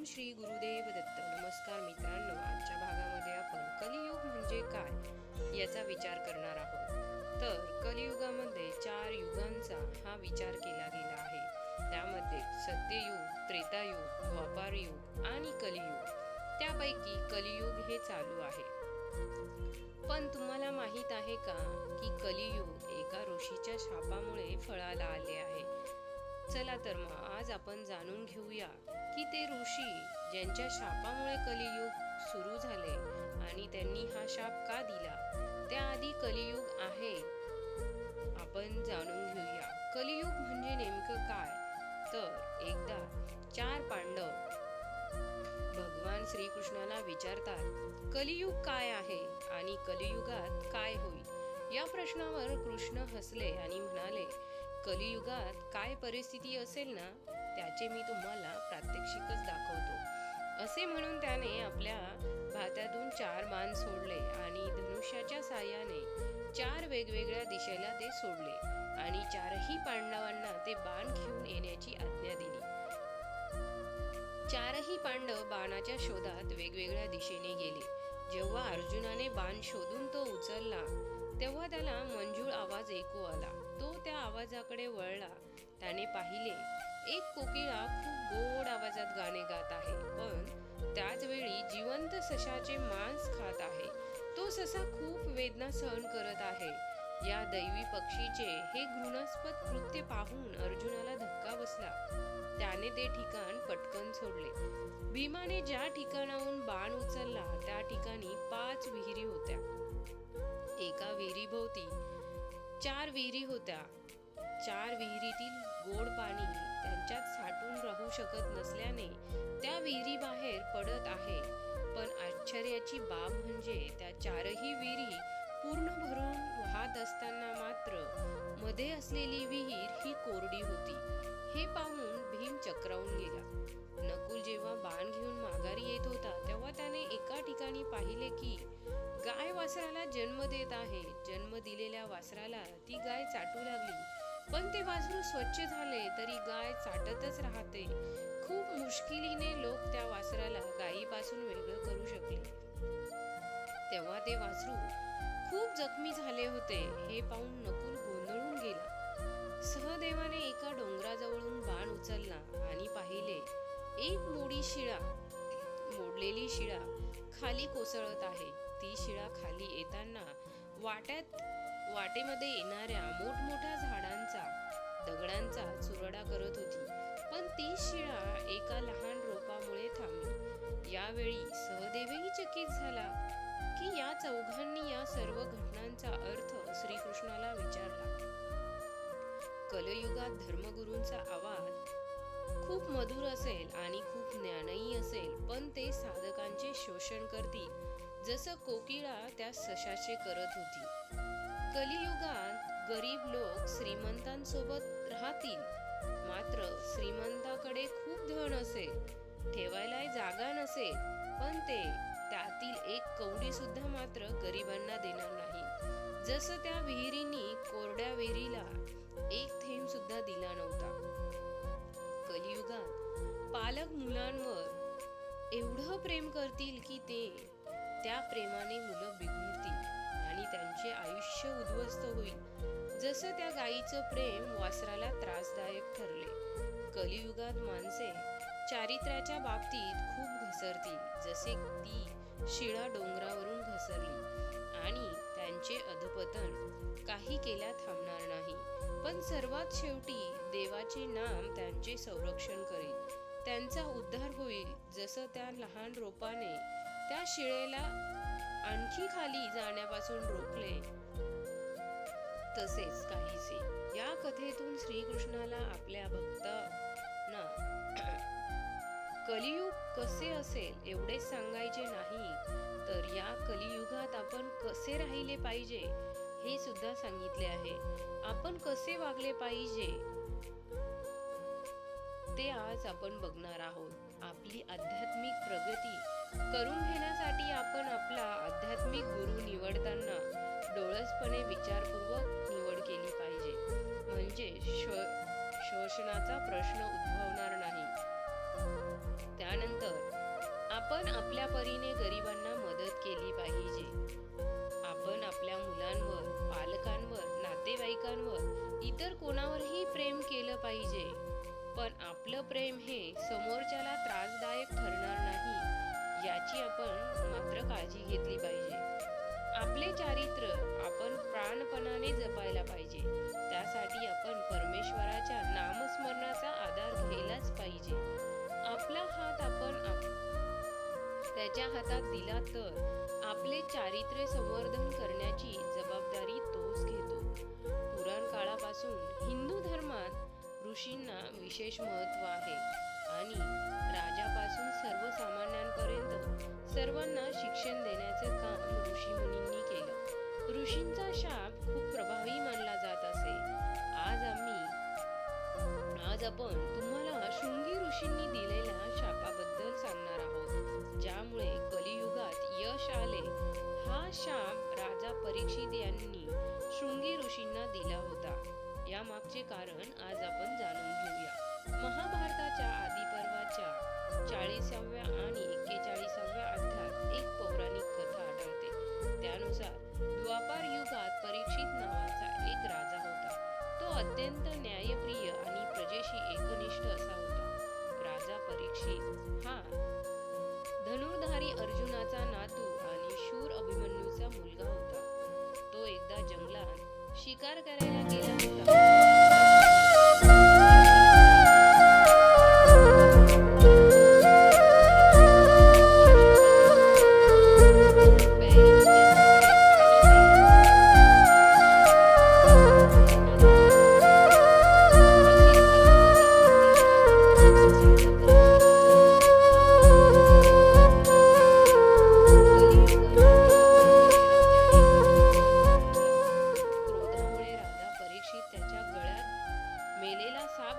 ओम श्री गुरुदेव दत्त. नमस्कार मित्रांनो, आजच्या भागामध्ये आपण कलियुग म्हणजे काय याचा विचार करणार आहोत. तर कलियुगामध्ये 4 युगांचा हा विचार केला गेला आहे. त्यामध्ये सत्ययुग, त्रेतायुग, द्वापारयुग आणि कलियुग. त्यापैकी कलियुग हे चालू आहे. पण तुम्हाला माहित आहे का की कलियुग एका ऋषीच्या शापामुळे फळाला आले आहे. चला तर मग आज आपण जाणून घेऊया की ते ऋषी ज्यांच्या शापामुळे कलियुग सुरू झाले आणि त्यांनी हा शाप का दिला. त्याआधी कलियुग आहे आपण जाणून घेऊया. कलियुग म्हणजे नेमकं काय. तर एकदा 4 पांडव भगवान श्रीकृष्णाला विचारतात, कलियुग काय आहे आणि कलियुगात काय होईल. या प्रश्नावर कृष्ण हसले आणि म्हणाले, कलियुगात काय परिस्थिती असेल ना त्याचे मी तुम्हाला प्रात्यक्षिकच दाखवतो. असे म्हणून त्याने आपल्या भात्यातून 4 बाण सोडले आणि धनुष्याच्या साहाय्याने 4 वेगवेगळ्या दिशेला ते सोडले आणि 4ही पांडवांना ते बाण घेऊन येण्याची आज्ञा दिली. 4ही पांडव बाणाच्या शोधात वेगवेगळ्या दिशेने गेले. जेव्हा अर्जुनाने बाण शोधून तो उचलला तेव्हा त्याला मंजूळ आवाज ऐकू आला. तो त्या आवाजाकडे वळला. त्याने पाहिले एक कोकिळा खूप गोड आवाजात गाणे गात आहे, पण त्याच वेळी जिवंत सशाचे मांस खात आहे. तो ससा खूप वेदना सहन करत आहे. या दैवी पक्षीचे हे घृणास्पद कृत्य पाहून अर्जुनाला धक्का बसला. त्याने ते ठिकाण पटकन सोडले. भीमाने ज्या ठिकाणाहून बाण उचलला त्या ठिकाणी 5 विहिरी होत्या. एका विहिरीभोवती 4 विहिरी होत्या. 4 विहिरीतील गोड पाणी त्यांच्यात साठून राहू शकत नसल्याने त्या विहिरी बाहेर पडत आहे. पण आश्चर्याची बाब म्हणजे त्या 4ही विहिरी पूर्ण भरून वाहत असताना मात्र मध्ये असलेली विहीर ही कोरडी होती. हे पाहून भीम चक्रावून गेला. नकुल जेव्हा बाण घेऊन माघारी येत होता तेव्हा त्याने एका ठिकाणी पाहिले की गाय वासराला जन्म देत आहे. जन्म दिलेल्या वासराला ती गाय चाटू लागली, पण ते वासरू स्वच्छ झाले तरी गाय चाटतच राहते. खूप मुश्किलीने लोक त्या वासराला गायीपासून वेगळं करू शकले. तेव्हा ते वासरू खूप जखमी झाले होते. हे पाहून नकुल गोंधळून गेला. सहदेवाने एका डोंगराजवळून बाण उचलला आणि पाहिले एक मोडलेली शिळा खाली कोसळत आहे. ती शिळा खाली येताना वाटेमध्ये येणाऱ्या मोठमोठ्या झाडांचा दगडांचा चुरडा करत होती, पण ती शिळा एका लहान रोपामुळे थांबली. यावेळी सहदेवही चकित झाला की या चौघांनी या सर्व घटनांचा अर्थ श्रीकृष्णाला विचारला. कलियुगात धर्मगुरूंचा आवाज खूप मधुर असेल आणि खूप ज्ञानही असेल, पण ते साधकांचे शोषण करतील, जसं कोकिळा त्या सशाचे करत होती. कलियुगात गरीब लोक श्रीमंतांसोबत राहतील, मात्र श्रीमंताकडे खूप धन असेल, ठेवायला जागा नसेल, पण ते त्यातील एक कवडी सुद्धा मात्र गरिबांना देणार नाही. जसं त्या विहिरींनी कोरड्या विहिरीला एक थेंब सुद्धा दिला नव्हता. कलियुगात पालक मुलांवर एवढं प्रेम करतील की त्या प्रेमाने मुलं बिघडतील आणि त्यांचे आयुष्य उद्ध्वस्त होईल. जसं त्या गायीचं प्रेम वासराला त्रासदायक ठरले. कलियुगात माणसे चारित्र्याच्या बाबतीत खूप घसरतील, जसे ती शिळा डोंगरावरून घसरली आणि त्यांचे अधपतन काही केल्या थांबणार नाही. पण सर्वात शेवटी देवाचे नाम त्यांचे संरक्षण करेल. त्यांचा उद्धार होईल. जसं त्या लहान रोपाने त्या शिळेला आणखी खाली जाण्यापासून रोखले, तसेच काहीसे. या कथेतून श्रीकृष्णाला आपल्या भक्तांना कलियुग कसे असेल एवढेच सांगायचे नाही, तर या कलियुगात आपण कसे राहिले पाहिजे हे सुद्धा सांगितले आहे. आपण कसे वागले पाहिजे ते आज आपण बघणार आहोत. आपली आध्यात्मिक प्रगती करून घेण्यासाठी आपण आपला आध्यात्मिक गुरु निवडताना डोळसपणे विचारपूर्वक निवड केली पाहिजे, म्हणजे शोषणाचा प्रश्न उद्भवणार नाही. त्यानंतर आपण आपल्या परीने गरिबांना मदत केली पाहिजे. आपण आपल्या मुलांवर, पालकांवर, नातेवाईकांवर, इतर कोणावरही प्रेम केलं पाहिजे. पण आपलं प्रेम हे समोरच्याला त्रासदायक ठरणार नाही याची आपण मात्र काळजी घेतली पाहिजे. आपले चारित्र्य आपण प्राणपणाने जपायला पाहिजे. त्यासाठी आपण परमेश्वराच्या नामस्मरणाचा आधार घ्यायलाच पाहिजे. आपला हात त्याच्या हातात दिला तर आपले चारित्र्य संवर्धन करण्याची जबाबदारी तोच घेतो. पुराण काळापासून हिंदू धर्मात ऋषींना विशेष महत्त्व आहे आणि राजापासून सर्वसामान्यांपर्यंत सर्वांना शिक्षण देण्याचं काम ऋषीमुनींनी केलं. ऋषींचा शाप खूप प्रभावी मानला जात असे. आज आपण तुम्हाला शृंगी ऋषींनी दिलेल्या शापाबद्दल सांगणार आहोत, ज्यामुळे कलियुगात यश आले. हा शाप राजा परीक्षित यांनी शृंगी ऋषींना दिला होता. या मागचे कारण आज आपण जाणून घेऊया. महाभारताच्या आदिपर्वाच्या 40व्या आणि 41व्या अध्यायात एक पौराणिक कथा आढळते. त्यानुसार द्वापार युगात परीक्षित नावाचा एक राजा होता. तो अत्यंत न्यायप्रिय आणि प्रजेशी एकनिष्ठ असा होता. राजा परीक्षित हा धनुर्धारी अर्जुनाचा नातू आणि शूर अभिमन्यूचा मुलगा होता. तो एकदा जंगलात शिकार करायला गेला होता.